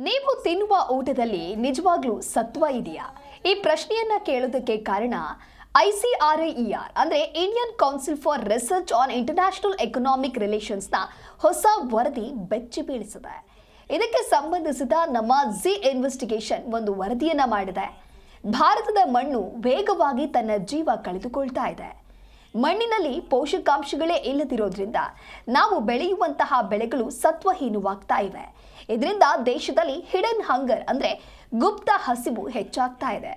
ನೀವು ತಿನ್ನುವ ಊಟದಲ್ಲಿ ನಿಜವಾಗ್ಲೂ ಸತ್ವ ಇದೆಯಾ? ಈ ಪ್ರಶ್ನೆಯನ್ನ ಕೇಳೋದಕ್ಕೆ ಕಾರಣ ICRIER ಅಂದ್ರೆ Indian council for research on international economic relations ನ ಹೊಸ ವರದಿ ಬೆಚ್ಚಿ ಬೀಳಿಸಿದೆ. ಇದಕ್ಕೆ ಸಂಬಂಧಿಸಿದ ನಮ್ಮ ಜಿ ಇನ್ವೆಸ್ಟಿಗೇಷನ್ ಒಂದು ವರದಿಯನ್ನ ಮಾಡಿದೆ. ಭಾರತದ ಮಣ್ಣು ವೇಗವಾಗಿ ತನ್ನ ಜೀವ ಕಳೆದುಕೊಳ್ತಾ ಇದೆ. ಮಣ್ಣಿನಲ್ಲಿ ಪೋಷಕಾಂಶಗಳೇ ಇಲ್ಲದಿರೋದ್ರಿಂದ ನಾವು ಬೆಳೆಯುವಂತಹ ಬೆಳೆಗಳು ಸತ್ವಹೀನವಾಗ್ತಾ ಇವೆ. ಇದರಿಂದ ದೇಶದಲ್ಲಿ ಹಿಡನ್ ಹಂಗರ್ ಅಂದ್ರೆ ಗುಪ್ತ ಹಸಿವು ಹೆಚ್ಚಾಗ್ತಾ ಇದೆ.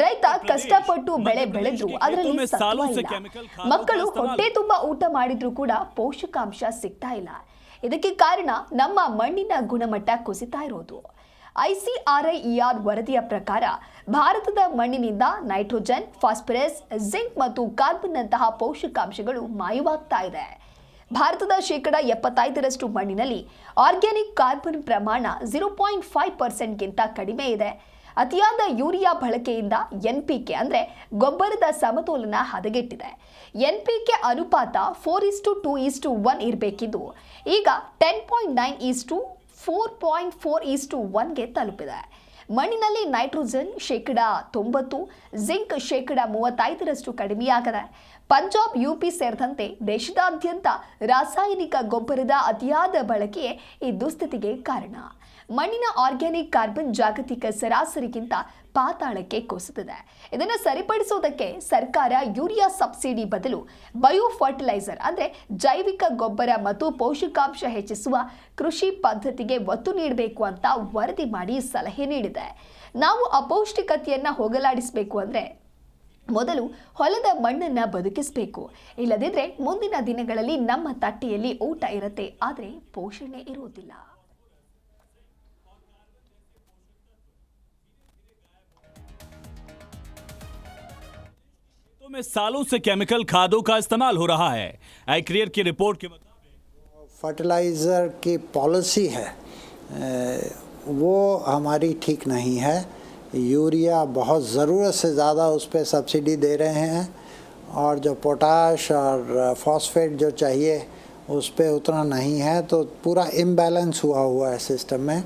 ರೈತ ಕಷ್ಟಪಟ್ಟು ಬೆಳೆ ಬೆಳೆದ್ರು ಅದರಲ್ಲಿ ಸತ್ವ ಇಲ್ಲ. ಮಕ್ಕಳು ಹೊಟ್ಟೆ ತುಂಬಾ ಊಟ ಮಾಡಿದ್ರು ಕೂಡ ಪೋಷಕಾಂಶ ಸಿಗ್ತಾ ಇಲ್ಲ. ಇದಕ್ಕೆ ಕಾರಣ ನಮ್ಮ ಮಣ್ಣಿನ ಗುಣಮಟ್ಟ ಕುಸಿತಾ ಇರೋದು. ICRIER ವರದಿಯ ಪ್ರಕಾರ ಭಾರತದ ಮಣ್ಣಿನಿಂದ ನೈಟ್ರೋಜನ್, ಫಾಸ್ಫರಸ್, ಜಿಂಕ್ ಮತ್ತು ಕಾರ್ಬನ್ ನಂತಹ ಪೋಷಕಾಂಶಗಳು ಮಾಯವಾಗ್ತಾ ಇದೆ. ಭಾರತದ 75% ಮಣ್ಣಿನಲ್ಲಿ ಆರ್ಗ್ಯಾನಿಕ್ ಕಾರ್ಬನ್ ಪ್ರಮಾಣ 0.5% ಕಡಿಮೆ ಇದೆ. ಅತಿಯಾದ ಯೂರಿಯಾ ಬಳಕೆಯಿಂದ NPK ಅಂದ್ರೆ ಗೊಬ್ಬರದ ಸಮತೋಲನ ಹದಗೆಟ್ಟಿದೆ. NPK ಅನುಪಾತ 4:2:1 ಇರಬೇಕಿದ್ದು ಈಗ 10.9:4.4:1ಗೆ ತಲುಪಿದೆ. ಮಣ್ಣಿನಲ್ಲಿ ನೈಟ್ರೋಜನ್ 90%, ಜಿಂಕ್ 35% ಕಡಿಮೆಯಾಗಿದೆ. ಪಂಜಾಬ್, UP ಸೇರಿದಂತೆ ದೇಶದಾದ್ಯಂತ ರಾಸಾಯನಿಕ ಗೊಬ್ಬರದ ಅತಿಯಾದ ಬಳಕೆಯೇ ಈ ದುಸ್ಥಿತಿಗೆ ಕಾರಣ. ಮಣ್ಣಿನ ಆರ್ಗ್ಯಾನಿಕ್ ಕಾರ್ಬನ್ ಜಾಗತಿಕ ಸರಾಸರಿಗಿಂತ ಪಾತಾಳಕ್ಕೆ ಕುಸಿದಿದೆ. ಇದನ್ನು ಸರಿಪಡಿಸೋದಕ್ಕೆ ಸರ್ಕಾರ ಯೂರಿಯಾ ಸಬ್ಸಿಡಿ ಬದಲು ಬಯೋ ಫರ್ಟಿಲೈಸರ್ ಅಂದ್ರೆ ಜೈವಿಕ ಗೊಬ್ಬರ ಮತ್ತು ಪೋಷಕಾಂಶ ಹೆಚ್ಚಿಸುವ ಕೃಷಿ ಪದ್ಧತಿಗೆ ಒತ್ತು ನೀಡಬೇಕು ಅಂತ ವರದಿ ಮಾಡಿ ಸಲಹೆ ನೀಡಿದೆ. ನಾವು ಅಪೌಷ್ಟಿಕತೆಯನ್ನ ಹೋಗಲಾಡಿಸಬೇಕು ಅಂದ್ರೆ ಮೊದಲು ಹೊಲದ ಮಣ್ಣನ್ನ ಬದುಕಿಸಬೇಕು. ಇಲ್ಲದಿದ್ರೆ ಮುಂದಿನ ದಿನಗಳಲ್ಲಿ ನಮ್ಮ ತಟ್ಟೆಯಲ್ಲಿ ಊಟ ಇರುತ್ತೆ, ಆದರೆ ಪೋಷಣೆ ಇರುವುದಿಲ್ಲ. में सालों से केमिकल खादों का इस्तेमाल हो रहा है। ICRIER की रिपोर्ट के मुताबिक फर्टिलाइज़र की पॉलिसी है वो हमारी ठीक नहीं है। यूरिया बहुत ज़रूरत से ज़्यादा उस पर सब्सिडी दे रहे हैं और जो पोटाश और फॉस्फेट जो चाहिए उस पर उतना नहीं है, तो पूरा इम्बैलेंस हुआ है सिस्टम में।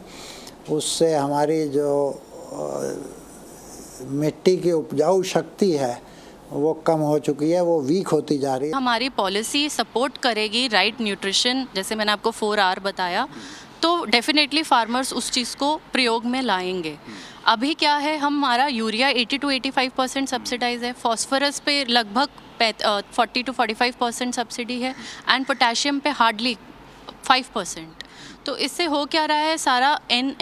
उससे हमारी जो मिट्टी की उपजाऊ शक्ति है वो कम हो चुकी है, वो वीक होती जा रही है। हमारी पॉलिसी सपोर्ट करेगी राइट न्यूट्रिशन, जैसे मैंने आपको 4R बताया, तो डेफिनेटली फार्मर्स उस चीज़ को प्रयोग में लाएंगे। अभी क्या है, हमारा यूरिया 80 to 85% सब्सिडाइज है, फॉस्फोरस पे लगभग 40 to 45% सब्सिडी है एंड पोटेशियम पे हार्डली 5%। तो इससे हो क्या रहा है, सारा N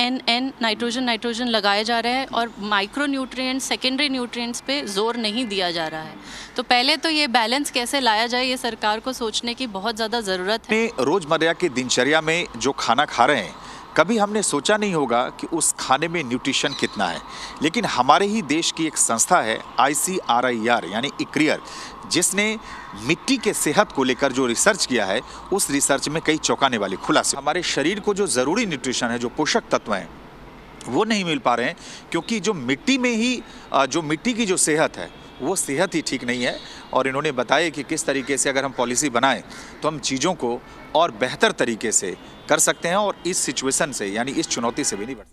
नाइट्रोजन लगाए जा रहे हैं और माइक्रो न्यूट्रिएंट्स, सेकेंडरी न्यूट्रिएंट्स पे जोर नहीं दिया जा रहा है। तो पहले तो ये बैलेंस कैसे लाया जाए, ये सरकार को सोचने की बहुत ज़्यादा ज़रूरत है। रोज़मर्रा की दिनचर्या में जो खाना खा रहे हैं, कभी हमने सोचा नहीं होगा कि उस खाने में न्यूट्रिशन कितना है। लेकिन हमारे ही देश की एक संस्था है ICRIER यानी ICRIER, जिसने मिट्टी के सेहत को लेकर जो रिसर्च किया है, उस रिसर्च में कई चौंकाने वाले खुलासे। हमारे शरीर को जो ज़रूरी न्यूट्रिशन है, जो पोषक तत्व हैं, वो नहीं मिल पा रहे हैं, क्योंकि जो मिट्टी में ही जो मिट्टी की जो सेहत है वो सेहत ही ठीक नहीं है। और इन्होंने बताया कि किस तरीके से अगर हम पॉलिसी बनाएं तो हम चीज़ों को और बेहतर तरीके से कर सकते हैं और इस सिचुएशन से यानी इस चुनौती से भी नहीं बढ़ सकते।